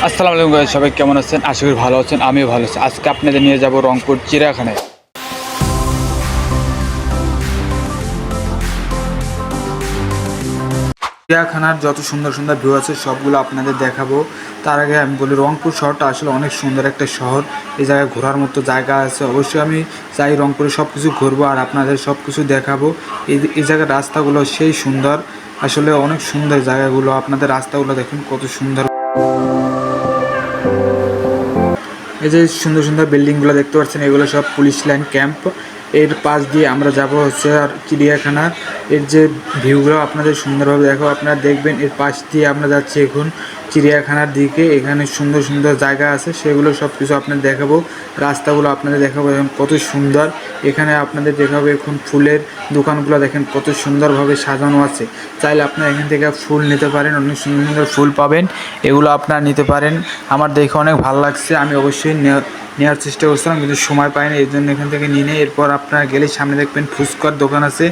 আসসালামু আলাইকুম গাইস, সবাই কেমন আছেন? আশা করি ভালো আছেন। আমিও ভালো আছি। আজকে আপনাদের নিয়ে যাব রংপুর চিড়িয়াখানায়। চিড়িয়াখানার যত সুন্দর সুন্দর ভিউ আছে সবগুলো আপনাদের দেখাবো। তার আগে আমি বলি, রংপুর শহরটা আসলে অনেক সুন্দর একটা শহর। এই জায়গায় ঘোরার মতো জায়গা আছে। অবশ্যই আমি চাই রংপুরে সব কিছু ঘুরবো আর আপনাদের সব কিছু দেখাবো। এই জায়গার রাস্তাগুলো সেই সুন্দর, আসলে অনেক সুন্দর জায়গাগুলো। আপনাদের রাস্তাগুলো দেখুন কত সুন্দর। এই যে সুন্দর সুন্দর বিল্ডিংগুলো দেখতে পাচ্ছেন, এগুলো সব পুলিশ লাইন ক্যাম্প। এর পাশ দিয়ে আমরা যাব হচ্ছে আর চিড়িয়াখানা। এর যে ভিউগুলো আপনাদের সুন্দরভাবে দেখো, আপনারা দেখবেন। এর পাশ দিয়ে আমরা যাচ্ছি এখন চিড়িয়াখানার দিকে। এখানে সুন্দর সুন্দর জায়গা আছে, সেগুলো সব কিছু আপনাদের দেখাবো। রাস্তাগুলো আপনাদের দেখাবো এখন কত সুন্দর। এখানে আপনাদের দেখাবো এখন ফুলের দোকানগুলো দেখেন কত সুন্দরভাবে সাজানো আছে। চাইলে আপনারা এখান থেকে ফুল নিতে পারেন, অনেক সুন্দর সুন্দর ফুল পাবেন। এগুলো আপনারা নিতে পারেন। আমার দেখে অনেক ভালো লাগছে, আমি অবশ্যই নেওয়ার চেষ্টা করছিলাম কিন্তু সময় পাইনি, এই জন্য এখান থেকে নিয়ে নেই। এরপর আপনারা গেলে সামনে দেখবেন ফুচকার দোকান আছে।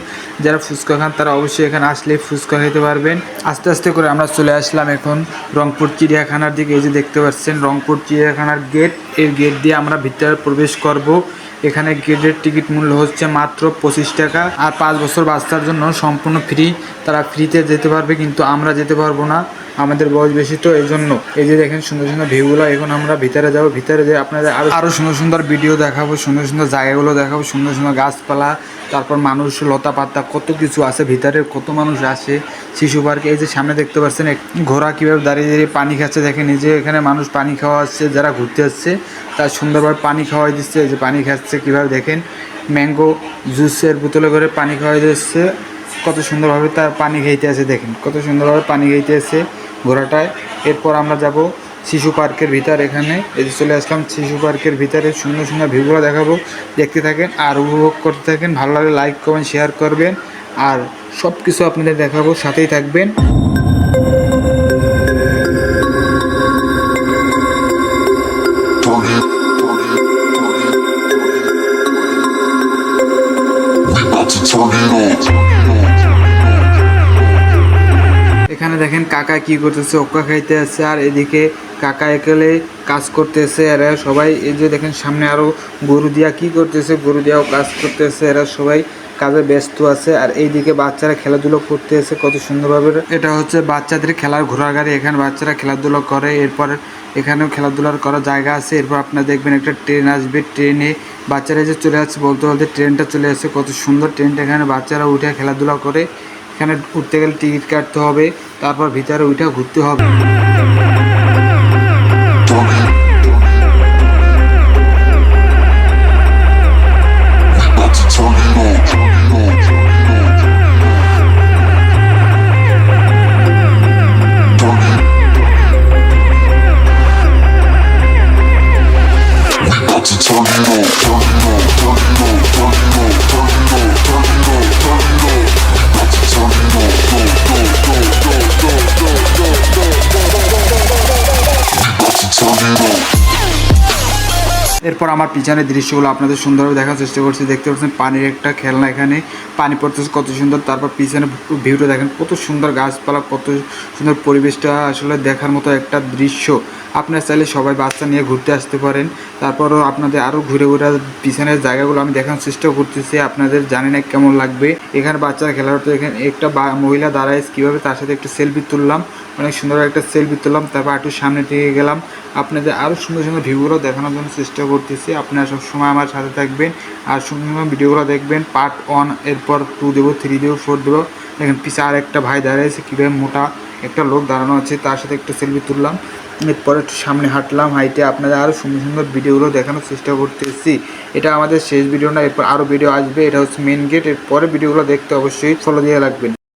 যারা ফুচকা খান তারা অবশ্যই এখানে আসলে ফুচকা খেতে পারবেন। আস্তে আস্তে করে আমরা চলে আসলাম এখন রংপুর চিড়িয়াখানার দিকে। এই যে দেখতে পাচ্ছেন রংপুর চিড়িয়াখানার গেট। এই গেট দিয়ে আমরা ভিতরে প্রবেশ করব। এখানে গেটের টিকিট মূল্য হচ্ছে মাত্র 25 টাকা। আর 5 বছর বাচ্চার জন্য সম্পূর্ণ ফ্রি, তারা ফ্রিতে যেতে পারবে। কিন্তু আমরা যেতে পারবো না, আমাদের বয়স বেশি, তো এই জন্য। এই যে দেখেন সুন্দর সুন্দর ভিউগুলো। এখন আমরা ভিতরে যাব, ভিতরে যেয়ে আপনাদের আরও সুন্দর সুন্দর ভিডিও দেখাবো, সুন্দর সুন্দর জায়গাগুলো দেখাবো, সুন্দর সুন্দর গাছপালা, তারপর মানুষ, লতা পাতা, কত কিছু আছে ভিতরে। কত মানুষ আসে শিশু পার্কে। এই যে সামনে দেখতে পাচ্ছেন ঘোড়া কীভাবে দাঁড়িয়ে দাঁড়িয়ে পানি খাচ্ছে দেখেন। এই যে এখানে মানুষ পানি খাওয়া আসছে, যারা ঘুরতে আসছে তার সুন্দরভাবে পানি খাওয়াই দিচ্ছে। এই যে পানি খাচ্ছে কীভাবে দেখেন, ম্যাঙ্গো জুসের বোতলে করে পানি খাওয়াই দিচ্ছে। কত সুন্দরভাবে তার পানি খাইতে আছে দেখেন, কত সুন্দরভাবে পানি খাইতে আছে ঘোড়াটায়। এরপর আমরা যাব শিশু পার্কের ভিতর। এখানে এই যে চলে আসলাম শিশু পার্কের ভিতরে। সুন্দর সুন্দর ভিউগুলো দেখাবো, দেখতে থাকেন আর উপভোগ করতে থাকেন। ভালো লাগলে লাইক কমেন্ট শেয়ার করবেন, আর সব কিছু আপনাদের দেখাবো, সাথেই থাকবেন। এখানে দেখেন কাকা কি করতেছে, ওকা খাইতে আছে, আর এদিকে কাকা একেলে কাজ করতেছে এরা সবাই। এই যে দেখেন সামনে আরো গরু দিয়া কি করতেছে, গরু দিয়াও কাজ করতেছে। এরা সবাই কাজে ব্যস্ত আছে। আর এইদিকে বাচ্চারা খেলাধুলো করতেছে কত সুন্দরভাবে। এটা হচ্ছে বাচ্চাদের খেলার ঘোড়ার গাড়ি, এখানে বাচ্চারা খেলাধুলো করে। এরপর এখানেও খেলাধুলার করার জায়গা আছে। এরপর আপনারা দেখবেন একটা ট্রেন আসবে, ট্রেনে বাচ্চারা যে চলে আসছে, বলতে বলতে ট্রেনটা চলে আসছে। কত সুন্দর ট্রেনটা, এখানে বাচ্চারা উঠে খেলাধুলা করে। এখানে উঠতে গেলে টিকিট কাটতে হবে, তারপর ভিতরে উঠে ঘুরতে হবে। এরপর আমার পিছনের দৃশ্যগুলো আপনাদের সুন্দরভাবে দেখার চেষ্টা করছি। দেখতে পাচ্ছেন পানির একটা খেলনা, এখানে পানি পড়তেছে কত সুন্দর। তারপর পিছনে ভিউটা দেখেন কত সুন্দর, গাছপালা, কত সুন্দর পরিবেশটা, আসলে দেখার মতো একটা দৃশ্য। আপনারা চাইলে সবাই বাচ্চা নিয়ে ঘুরতে আসতে পারেন। তারপরও আপনাদের আরও ঘুরে ঘুরে পিছনের জায়গাগুলো আমি দেখানোর চেষ্টা করতেছি, আপনাদের জানি না কেমন লাগবে। এখানে বাচ্চারা খেলার হতো, এখানে একটা মহিলা দাঁড়ায় কীভাবে, তার সাথে একটা সেলফি তুললাম, অনেক সুন্দর একটা সেলফি তুললাম। তারপর একটু সামনে দিকে গেলাম, আপনাদের আরও সুন্দর সুন্দর ভিউগুলো দেখানোর জন্য চেষ্টা করতেছি। আপনারা সবসময় আমার সাথে থাকবেন আর সুন্দর সুন্দর ভিডিওগুলো দেখবেন। পার্ট 1, এরপর 2 দেবো, 3 দেবো, 4 দেবো। দেখেন পিছে আর একটা ভাই দাঁড়িয়েছে, কীভাবে মোটা একটা লোক দাঁড়ানো আছে, তার সাথে একটা সেলফি তুললাম। এরপরে একটু সামনে হাঁটলাম, হাইটে আপনাদের আরও সুন্দর সুন্দর ভিডিওগুলো দেখানোর চেষ্টা করতেছি। এটা আমাদের শেষ ভিডিও না, এরপর আরও ভিডিও আসবে। এটা হচ্ছে মেন গেট। এরপরে ভিডিওগুলো দেখতে অবশ্যই ফলো দিয়ে রাখবেন।